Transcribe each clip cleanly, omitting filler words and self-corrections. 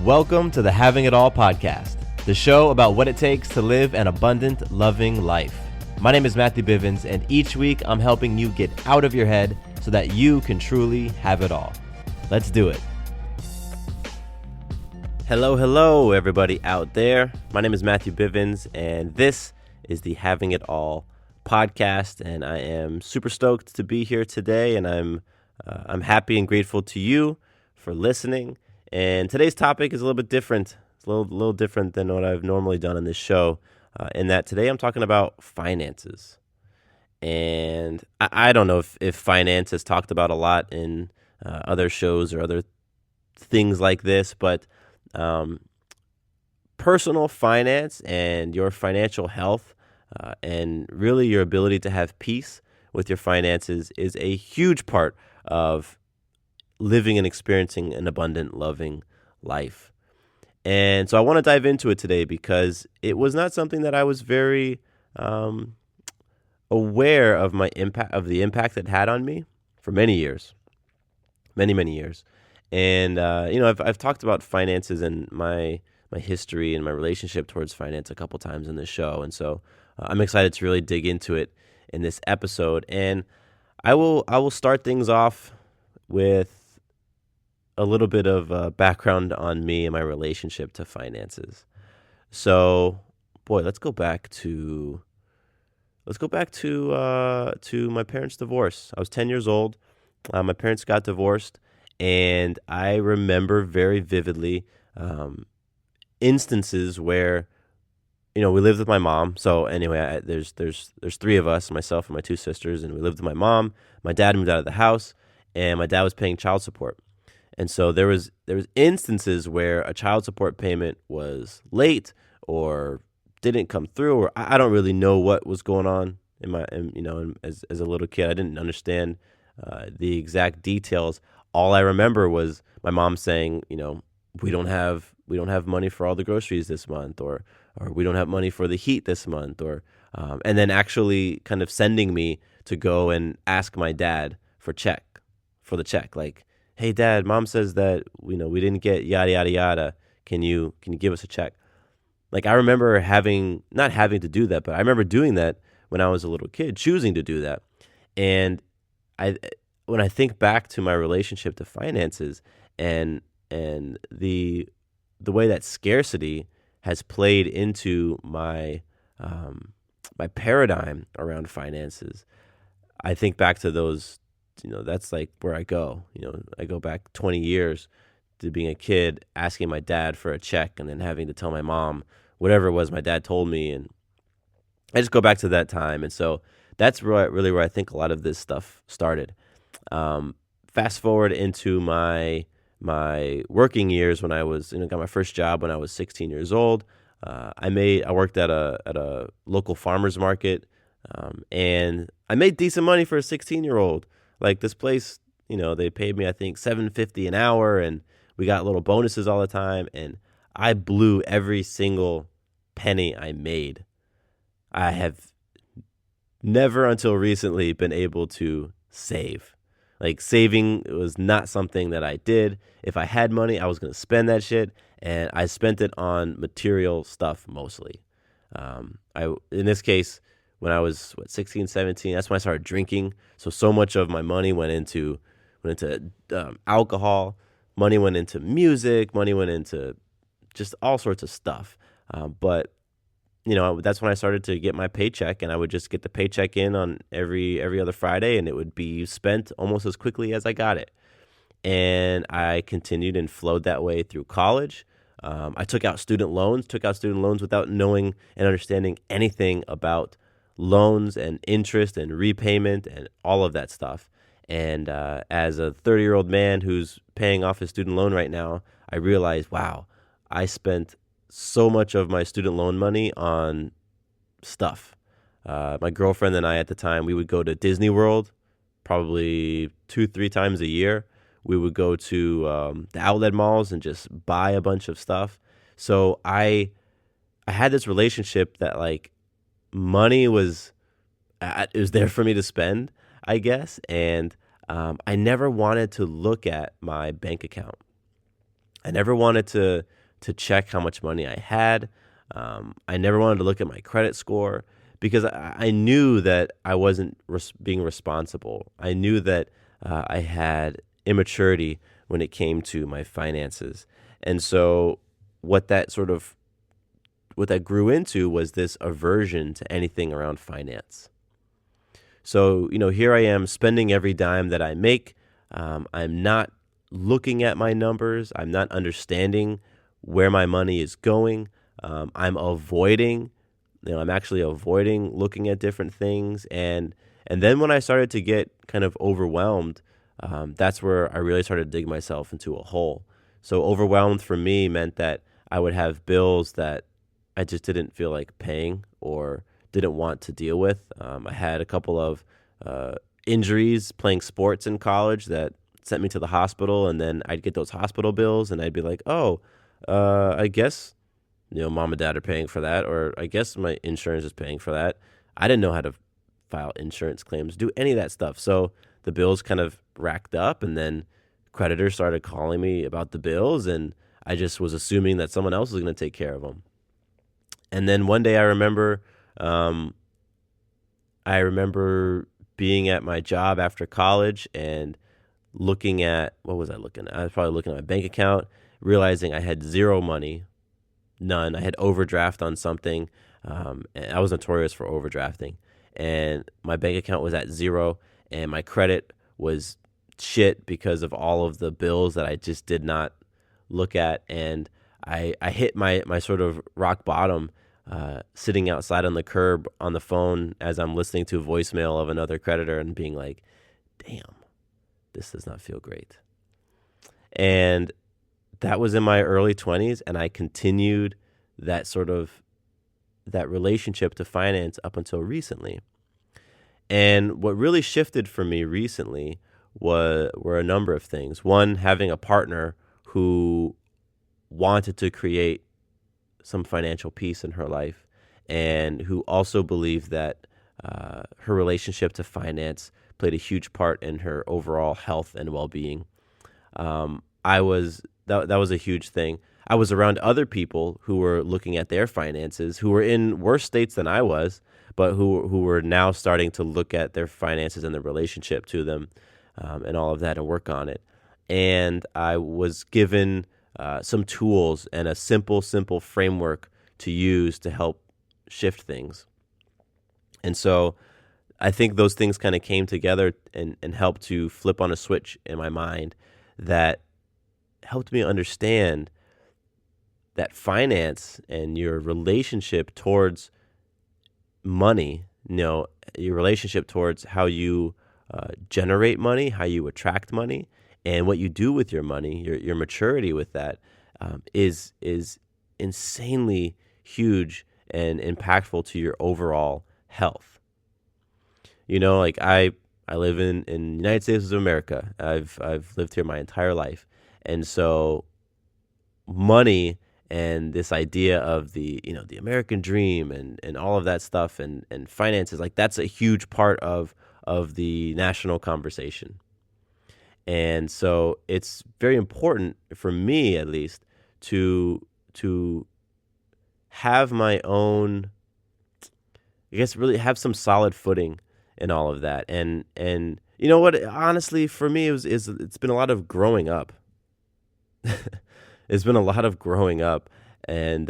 Welcome to the Having It All podcast, the show about what it takes to live an abundant, loving life. My name is Matthew Bivens, and each week I'm helping you get out of your head so that you can truly have it all. Let's do it. Hello, everybody out there. My name is Matthew Bivens, and this is the Having It All podcast, and I am super stoked to be here today, and I'm happy and grateful to you for listening. And today's topic is a little bit different. It's a little different than what I've normally done on this show, in that today I'm talking about finances. And I don't know if finance is talked about a lot in other shows or other things like this, but personal finance and your financial health and really your ability to have peace with your finances is a huge part of living and experiencing an abundant, loving life. And so I want to dive into it today because it was not something that I was very aware of the impact it had on me for many years, many years. And I've talked about finances and my history and my relationship towards finance a couple times in this show, and so I'm excited to really dig into it in this episode. And I will start things off with a little bit of background on me and my relationship to finances. So, let's go back to my parents' divorce. I was 10 years old. My parents got divorced, and I remember very vividly instances where, we lived with my mom. So anyway, there's three of us, myself and my two sisters, and we lived with my mom. My dad moved out of the house, and my dad was paying child support. And so there was instances where a child support payment was late or didn't come through, or I don't really know what was going on as a little kid. I didn't understand the exact details. All I remember was my mom saying, we don't have money for all the groceries this month, or we don't have money for the heat this month, or and then actually kind of sending me to go and ask my dad for the check, like, hey, Dad, Mom says that we didn't get yada yada yada. Can you give us a check? Like, I remember not having to do that, but I remember doing that when I was a little kid, choosing to do that. And when I think back to my relationship to finances and the way that scarcity has played into my my paradigm around finances, I think back to those. That's like where I go. I go back 20 years to being a kid, asking my dad for a check and then having to tell my mom whatever it was my dad told me. And I just go back to that time. And so that's really where I think a lot of this stuff started. Fast forward into my working years when I was, got my first job when I was 16 years old. I worked at a local farmer's market, and I made decent money for a 16-year-old. Like, this place, they paid me, I think, $7.50 an hour, and we got little bonuses all the time, and I blew every single penny I made. I have never until recently been able to save. Like, saving was not something that I did. If I had money, I was going to spend that shit, and I spent it on material stuff mostly. In this case, when I was 16, 17, that's when I started drinking. So much of my money went into alcohol. Money went into music. Money went into just all sorts of stuff. But that's when I started to get my paycheck, and I would just get the paycheck in on every other Friday, and it would be spent almost as quickly as I got it. And I continued and flowed that way through college. I took out student loans without knowing and understanding anything about loans and interest and repayment and all of that stuff. And as a 30-year-old man who's paying off his student loan right now, I realized, wow, I spent so much of my student loan money on stuff. My girlfriend and I at the time, we would go to Disney World probably 2-3 times a year. We would go to the outlet malls and just buy a bunch of stuff. So I had this relationship that, like, money was there for me to spend, I guess. And I never wanted to look at my bank account. I never wanted to check how much money I had. I never wanted to look at my credit score because I knew that I wasn't being responsible. I knew that I had immaturity when it came to my finances. And so what that grew into was this aversion to anything around finance. So, here I am spending every dime that I make. I'm not looking at my numbers. I'm not understanding where my money is going. I'm actually avoiding looking at different things. And then when I started to get kind of overwhelmed, that's where I really started to dig myself into a hole. So overwhelmed for me meant that I would have bills that I just didn't feel like paying or didn't want to deal with. I had a couple of injuries playing sports in college that sent me to the hospital, and then I'd get those hospital bills, and I'd be like, I guess, mom and dad are paying for that, or I guess my insurance is paying for that. I didn't know how to file insurance claims, do any of that stuff. So the bills kind of racked up, and then creditors started calling me about the bills, and I just was assuming that someone else was going to take care of them. And then one day I remember being at my job after college and looking at, what was I looking at? I was probably looking at my bank account, realizing I had zero money, none. I had overdraft on something, and I was notorious for overdrafting. And my bank account was at zero, and my credit was shit because of all of the bills that I just did not look at. And I hit my sort of rock bottom sitting outside on the curb on the phone as I'm listening to a voicemail of another creditor and being like, damn, this does not feel great. And that was in my early 20s, and I continued that relationship to finance up until recently. And what really shifted for me recently were a number of things. One, having a partner who wanted to create some financial peace in her life, and who also believed that her relationship to finance played a huge part in her overall health and well-being. That was a huge thing. I was around other people who were looking at their finances, who were in worse states than I was, but who were now starting to look at their finances and the relationship to them, and all of that, and work on it. And I was given some tools and a simple framework to use to help shift things. And so I think those things kind of came together and helped to flip on a switch in my mind that helped me understand that finance and your relationship towards money, your relationship towards how you generate money, how you attract money, and what you do with your money, your maturity with that, is insanely huge and impactful to your overall health. Like I live in the United States of America. I've lived here my entire life, and so money and this idea of the American dream and all of that stuff and finances, like that's a huge part of the national conversation. And so it's very important for me, at least, to have my own, I guess, really have some solid footing in all of that. And you know what? Honestly, for me, it's been a lot of growing up. It's been a lot of growing up and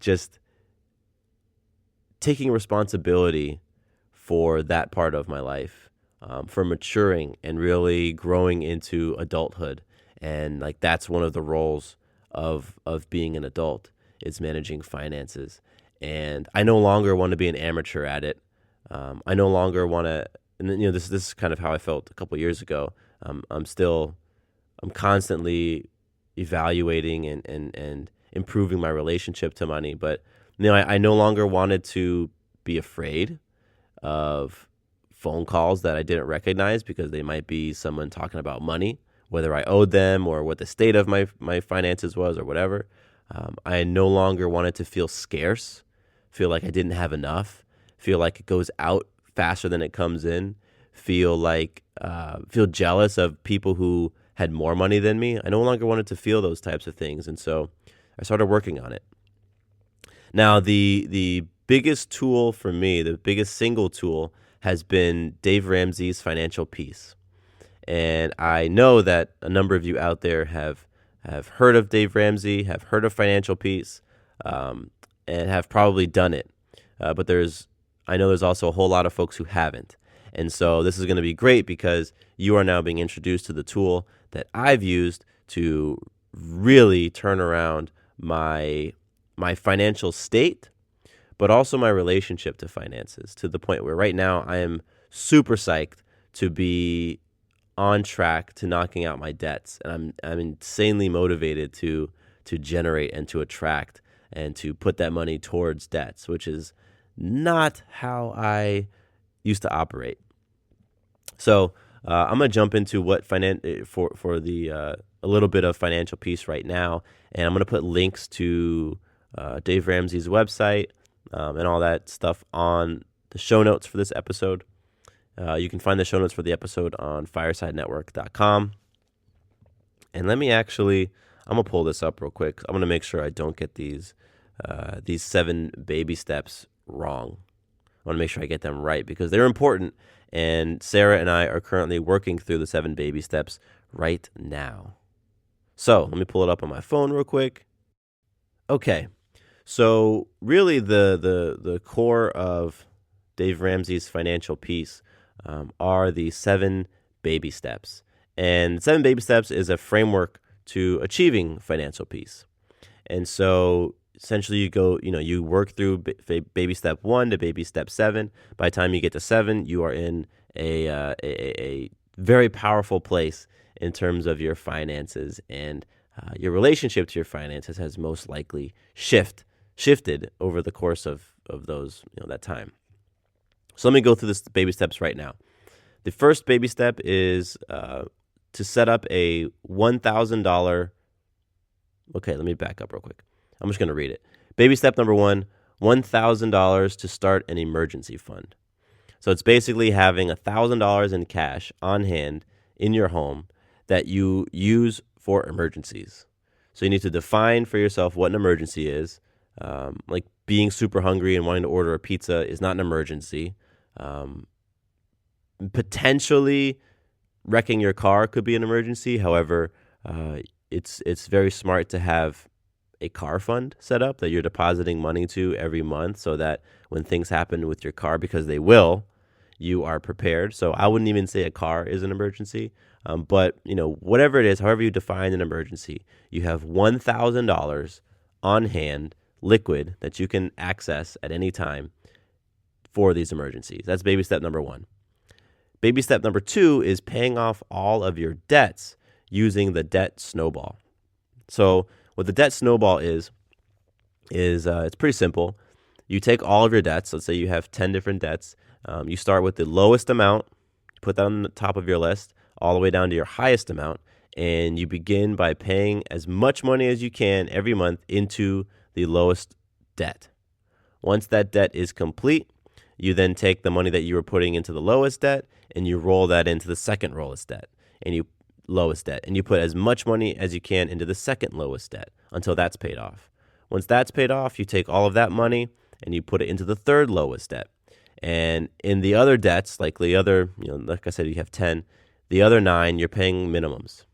just taking responsibility for that part of my life, for maturing and really growing into adulthood. And like that's one of the roles of being an adult, is managing finances. And I no longer want to be an amateur at it. I no longer want to, and this is kind of how I felt a couple years ago. I'm constantly evaluating and improving my relationship to money. But I no longer wanted to be afraid of phone calls that I didn't recognize because they might be someone talking about money, whether I owed them or what the state of my finances was or whatever. I no longer wanted to feel scarce, feel like I didn't have enough, feel like it goes out faster than it comes in, feel jealous of people who had more money than me. I no longer wanted to feel those types of things. And so I started working on it. Now, the biggest tool for me, the biggest single tool, has been Dave Ramsey's Financial Peace. And I know that a number of you out there have heard of Dave Ramsey, have heard of Financial Peace, and have probably done it. But I know there's also a whole lot of folks who haven't. And so this is going to be great because you are now being introduced to the tool that I've used to really turn around my financial state, but also my relationship to finances, to the point where right now I am super psyched to be on track to knocking out my debts. And I'm insanely motivated to generate and to attract and to put that money towards debts, which is not how I used to operate. So I'm gonna jump into what for the a little bit of Financial Peace right now, and I'm gonna put links to Dave Ramsey's website and all that stuff on the show notes for this episode. You can find the show notes for the episode on firesidenetwork.com. And I'm gonna pull this up real quick. I'm gonna make sure I don't get these 7 baby steps wrong. I want to make sure I get them right because they're important. And Sarah and I are currently working through the 7 baby steps right now. So let me pull it up on my phone real quick. Okay. So really the core of Dave Ramsey's Financial Peace are the 7 baby steps. And 7 baby steps is a framework to achieving financial peace. And so essentially you work through baby step 1 to baby step 7. By the time you get to 7, you are in a very powerful place in terms of your finances, and your relationship to your finances has most likely shifted over the course of those, that time. So let me go through this baby steps right now. The first baby step is to set up a $1,000. Okay, let me back up real quick. I'm just going to read it. Baby step number 1, $1,000 to start an emergency fund. So it's basically having $1,000 in cash on hand in your home that you use for emergencies. So you need to define for yourself what an emergency is. Like being super hungry and wanting to order a pizza is not an emergency. Potentially wrecking your car could be an emergency. However, it's very smart to have a car fund set up that you're depositing money to every month so that when things happen with your car, because they will, you are prepared. So I wouldn't even say a car is an emergency, but whatever it is, however you define an emergency, you have $1,000 on hand, liquid, that you can access at any time for these emergencies. That's baby step number 1. Baby step number 2 is paying off all of your debts using the debt snowball. So what the debt snowball is it's pretty simple. You take all of your debts. Let's say you have 10 different debts. You start with the lowest amount, put that on the top of your list, all the way down to your highest amount, and you begin by paying as much money as you can every month into the lowest debt. Once that debt is complete, you then take the money that you were putting into the lowest debt and you roll that into the second lowest debt, and you put as much money as you can into the second lowest debt until that's paid off. Once that's paid off, you take all of that money and you put it into the third lowest debt. And in the other debts, like I said, you have 10, the other 9, you're paying minimums.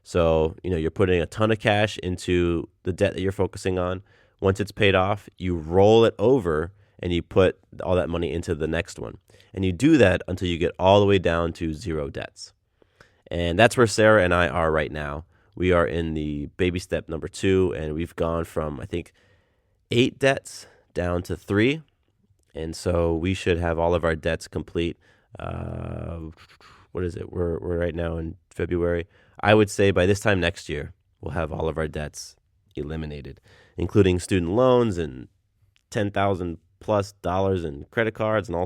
So, you're putting a ton of cash into the debt that you're focusing on. Once it's paid off, you roll it over and you put all that money into the next one. And you do that until you get all the way down to 0 debts. And that's where Sarah and I are right now. We are in the baby step number 2, and we've gone from, I think, 8 debts down to 3. And so we should have all of our debts complete. What is it? We're right now in February. I would say by this time next year, we'll have all of our debts eliminated, including student loans and $10,000+ in credit cards and all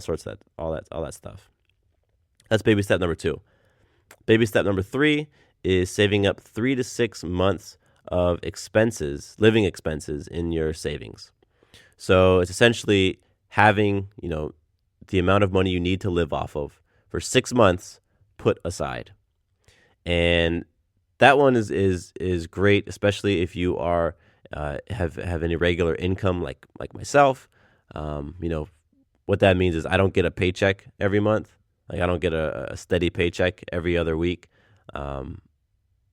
that stuff. That's baby step number 2. Baby step number 3 is saving up 3 to 6 months of living expenses in your savings. So it's essentially having, the amount of money you need to live off of for 6 months put aside. And that one is great, especially if you are have an irregular income like myself. What that means is I don't get a paycheck every month. Like I don't get a steady paycheck every other week,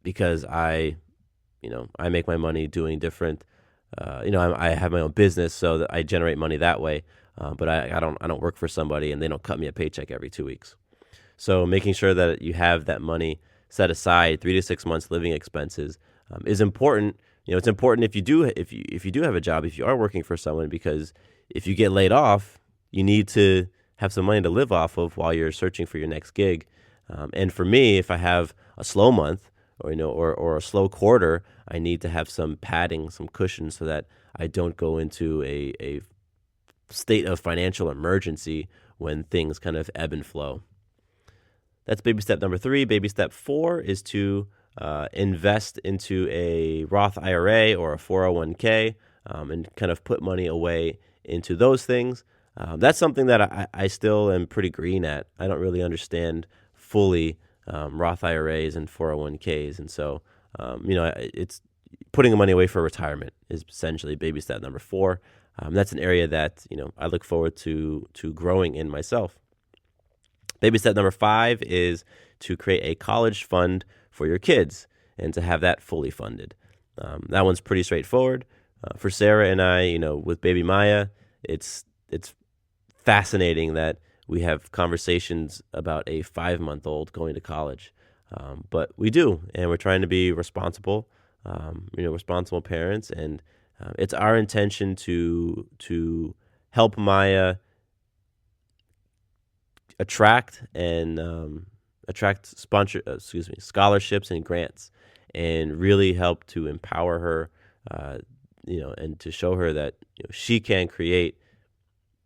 because I make my money doing different. I have my own business, so that I generate money that way. But I don't work for somebody, and they don't cut me a paycheck every 2 weeks. So making sure that you have that money set aside, 3 to 6 months living expenses, is important. It's important if you do have a job, if you are working for someone, because if you get laid off, you need to have some money to live off of while you're searching for your next gig. And for me, if I have a slow month or a slow quarter, I need to have some padding, some cushion, so that I don't go into a state of financial emergency when things kind of ebb and flow. That's baby step number 3. Baby step 4 is to invest into a Roth IRA or a 401k, and kind of put money away into those things. That's something that I still am pretty green at. I don't really understand fully Roth IRAs and 401ks. And so, it's putting the money away for retirement is essentially baby step number 4. That's an area that, I look forward to growing in myself. Baby step number 5 is to create a college fund for your kids and to have that fully funded. That one's pretty straightforward. For Sarah and I, with baby Maya, it's fascinating that we have conversations about a 5-month-old going to college. But we do, and we're trying to be responsible, responsible parents. And it's our intention to help Maya attract scholarships and grants, and really help to empower her, and to show her that she can create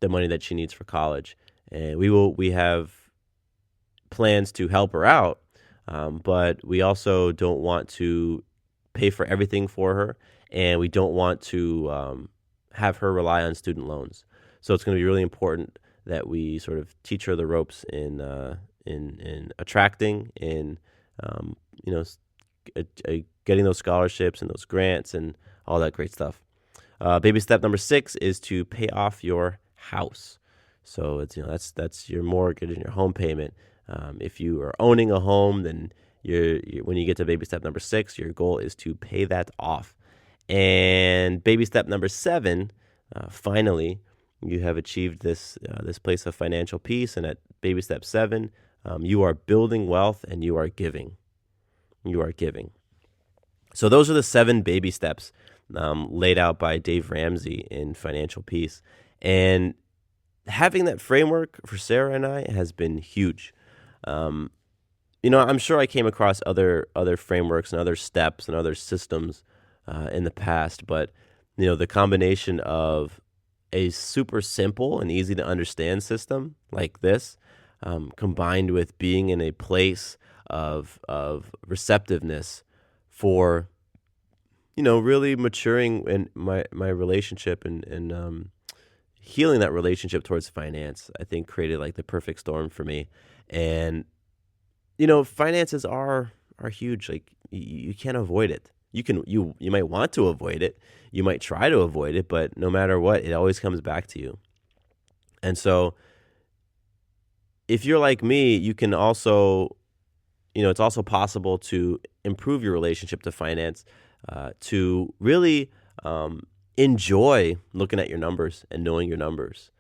the money that she needs for college. And we have plans to help her out, but we also don't want to pay for everything for her, and we don't want to have her rely on student loans. So it's going to be really important that we sort of teach her the ropes in attracting, in getting those scholarships and those grants and all that great stuff. Baby step number 6 is to pay off your house. So it's that's your mortgage and your home payment. If you are owning a home, then when you get to baby step number 6, your goal is to pay that off. And baby step number 7, finally, you have achieved this place of financial peace. And at baby step 7, you are building wealth and you are giving. You are giving. So those are the 7 baby steps laid out by Dave Ramsey in Financial Peace. And having that framework for Sarah and I has been huge. I'm sure I came across other frameworks and other steps and other systems in the past, but the combination of a super simple and easy to understand system like this, combined with being in a place of receptiveness for really maturing in my relationship and healing that relationship towards finance, I think created like the perfect storm for me. And finances are huge. Like you can't avoid it. You might want to avoid it. You might try to avoid it, but no matter what, it always comes back to you. And so if you're like me, you can also, it's also possible to improve your relationship to finance, to really enjoy looking at your numbers and knowing your numbers.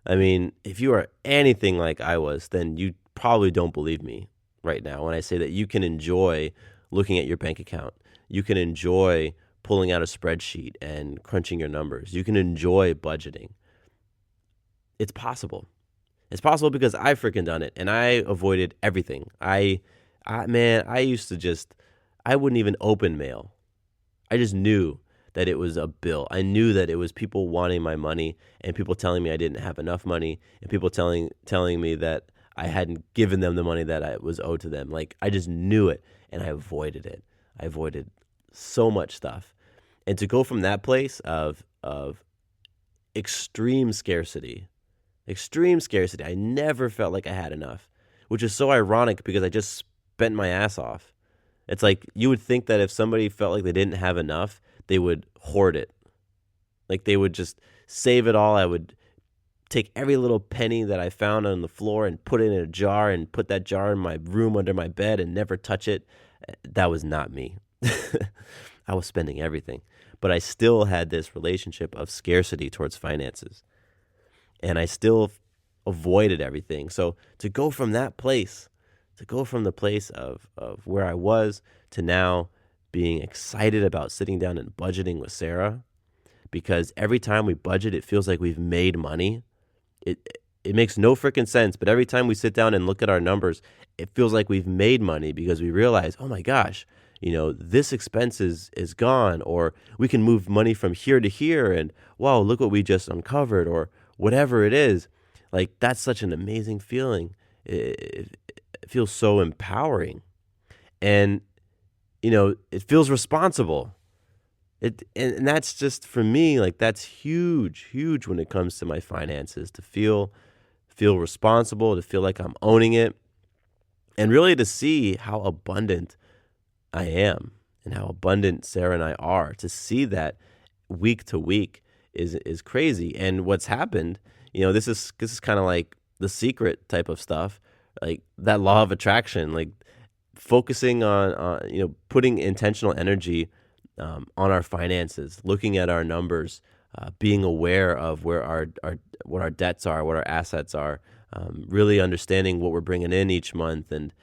I mean, if you are anything like I was, then you probably don't believe me right now when I say that you can enjoy looking at your bank account. You can enjoy pulling out a spreadsheet and crunching your numbers. You can enjoy budgeting. It's possible. It's possible because I've freaking done it, and I avoided everything. I used to I wouldn't even open mail. I just knew that it was a bill. I knew that it was people wanting my money and people telling me I didn't have enough money and people telling me that I hadn't given them the money that I was owed to them. Like, I just knew it, and I avoided it. I avoided so much stuff. And to go from that place of extreme scarcity, I never felt like I had enough, which is so ironic because I just spent my ass off. It's like you would think that if somebody felt like they didn't have enough, they would hoard it. Like they would just save it all. I would take every little penny that I found on the floor and put it in a jar and put that jar in my room under my bed and never touch it. That was not me. I was spending everything. But I still had this relationship of scarcity towards finances. And I still avoided everything. So to go from that place, to go from the place of where I was to now being excited about sitting down and budgeting with Sarah, because every time we budget, it feels like we've made money. It makes no freaking sense, but every time we sit down and look at our numbers, it feels like we've made money because we realize, oh my gosh, this expense is gone, or we can move money from here to here, and wow, look what we just uncovered, or whatever it is. Like, that's such an amazing feeling. It feels so empowering, and it feels responsible. And that's just, for me, like, that's huge when it comes to my finances, to feel responsible, to feel like I'm owning it, and really to see how abundant I am and how abundant Sarah and I are. To see that week to week is crazy. And what's happened, this is kind of like The Secret type of stuff, like that law of attraction, like focusing on putting intentional energy on our finances, looking at our numbers, being aware of where what our debts are, what our assets are, really understanding what we're bringing in each month, and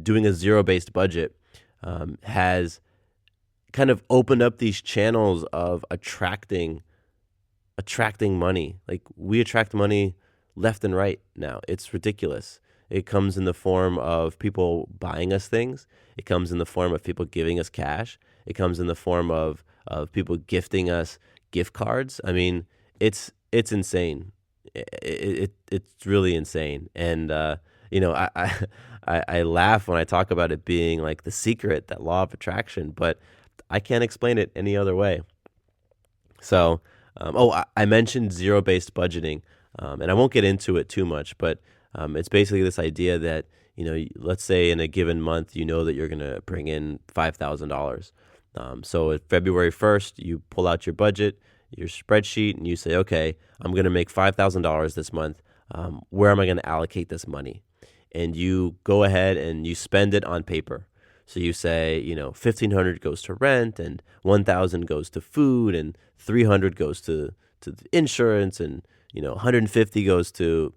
doing a zero-based budget has kind of opened up these channels of attracting money. Like, we attract money left and right now. It's ridiculous. It comes in the form of people buying us things. It comes in the form of people giving us cash. It comes in the form of people gifting us gift cards. I mean, it's insane. It's really insane. And I laugh when I talk about it being like The Secret, that law of attraction, but I can't explain it any other way. So, I mentioned zero-based budgeting, and I won't get into it too much, but it's basically this idea that, let's say in a given month, that you're going to bring in $5,000. So at February 1st, you pull out your budget, your spreadsheet, and you say, okay, I'm going to make $5,000 this month. Where am I going to allocate this money? And you go ahead and you spend it on paper. So you say, $1,500 goes to rent, and $1,000 goes to food, and $300 goes to insurance, and $150 goes to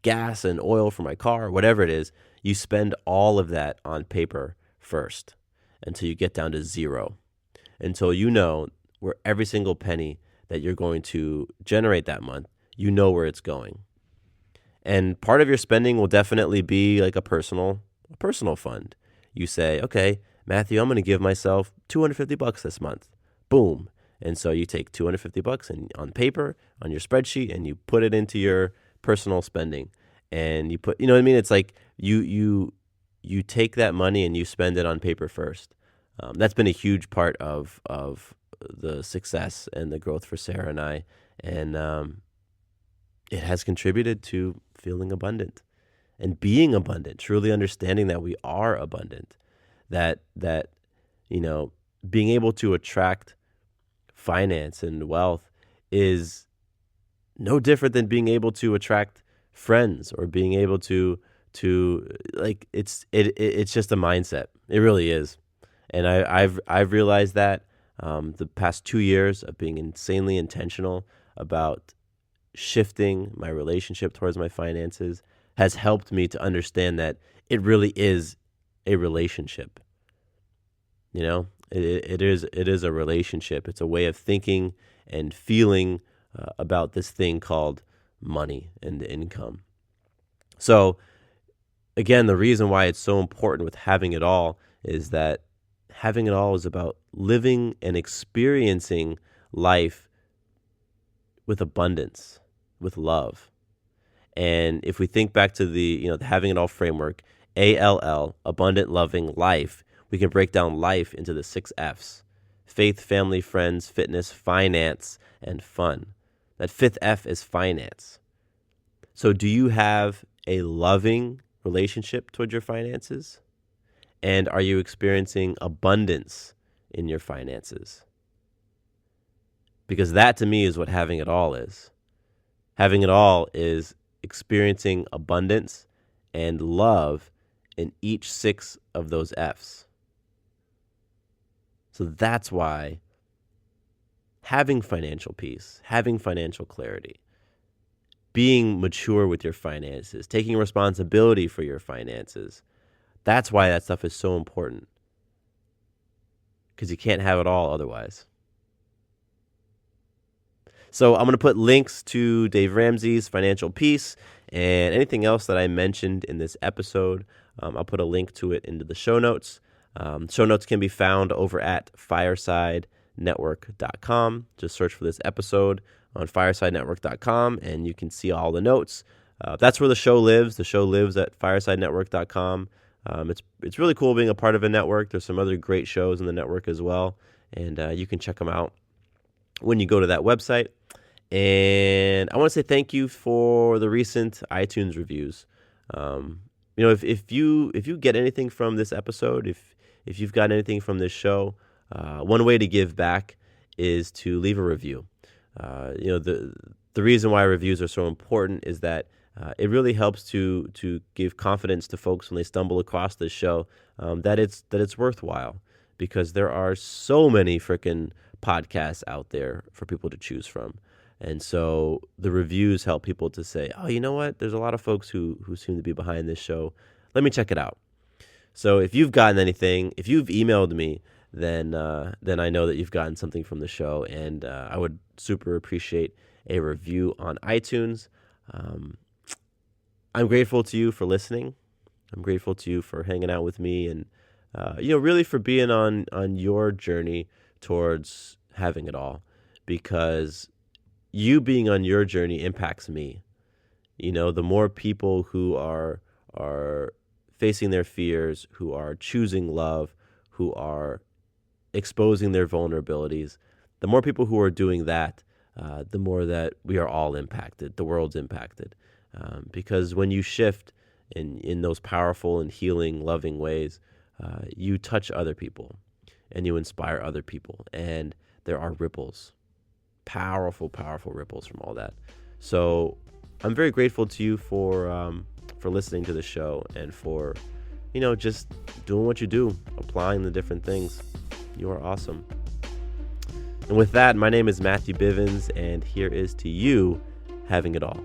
gas and oil for my car, whatever it is. You spend all of that on paper first until you get down to zero, until where every single penny that you're going to generate that month, where it's going. And part of your spending will definitely be like a personal fund. You say, okay, Matthew, I'm going to give myself $250 this month. Boom. And so you take $250 and on paper, on your spreadsheet, and you put it into your personal spending. And you put, what I mean? It's like you take that money and you spend it on paper first. That's been a huge part of the success and the growth for Sarah and I. And it has contributed to feeling abundant and being abundant, truly understanding that we are abundant, that being able to attract finance and wealth is no different than being able to attract friends, or being able to like, it's just a mindset. It really is. And I've realized that the past 2 years of being insanely intentional about shifting my relationship towards my finances has helped me to understand that it really is a relationship. It is a relationship. It's a way of thinking and feeling about this thing called money and income. So again, the reason why it's so important with having it all is that having it all is about living and experiencing life with abundance, with love. And if we think back to the having it all framework, A.L.L, abundant, loving, life, we can break down life into the 6 F's: faith, family, friends, fitness, finance, and fun. That 5th F is finance. So do you have a loving relationship toward your finances? And are you experiencing abundance in your finances? Because that to me is what having it all is. Having it all is experiencing abundance and love in each 6 of those F's. So that's why having financial peace, having financial clarity, being mature with your finances, taking responsibility for your finances, that's why that stuff is so important. Because you can't have it all otherwise. So I'm going to put links to Dave Ramsey's Financial Peace and anything else that I mentioned in this episode. I'll put a link to it into the show notes. Show notes can be found over at firesidenetwork.com. Just search for this episode on firesidenetwork.com and you can see all the notes. That's where the show lives. The show lives at firesidenetwork.com. It's really cool being a part of a network. There's some other great shows in the network as well, and you can check them out when you go to that website. And I want to say thank you for the recent iTunes reviews. If you get anything from this episode, if you've got anything from this show, one way to give back is to leave a review. The reason why reviews are so important is that it really helps to give confidence to folks when they stumble across this show that it's worthwhile, because there are so many freaking podcasts out there for people to choose from. And so the reviews help people to say, oh, you know what? There's a lot of folks who seem to be behind this show. Let me check it out. So if you've gotten anything, if you've emailed me, then I know that you've gotten something from the show, and I would super appreciate a review on iTunes. I'm grateful to you for listening. I'm grateful to you for hanging out with me, and really for being on your journey towards having it all, because you being on your journey impacts me. The more people who are facing their fears, who are choosing love, who are exposing their vulnerabilities, the more people who are doing that, the more that we are all impacted, the world's impacted. Because when you shift in those powerful and healing, loving ways, you touch other people and you inspire other people. And there are ripples, powerful, powerful ripples from all that. So I'm very grateful to you for listening to the show and for, just doing what you do, applying the different things. You are awesome. And with that, my name is Matthew Bivens, and here is to you having it all.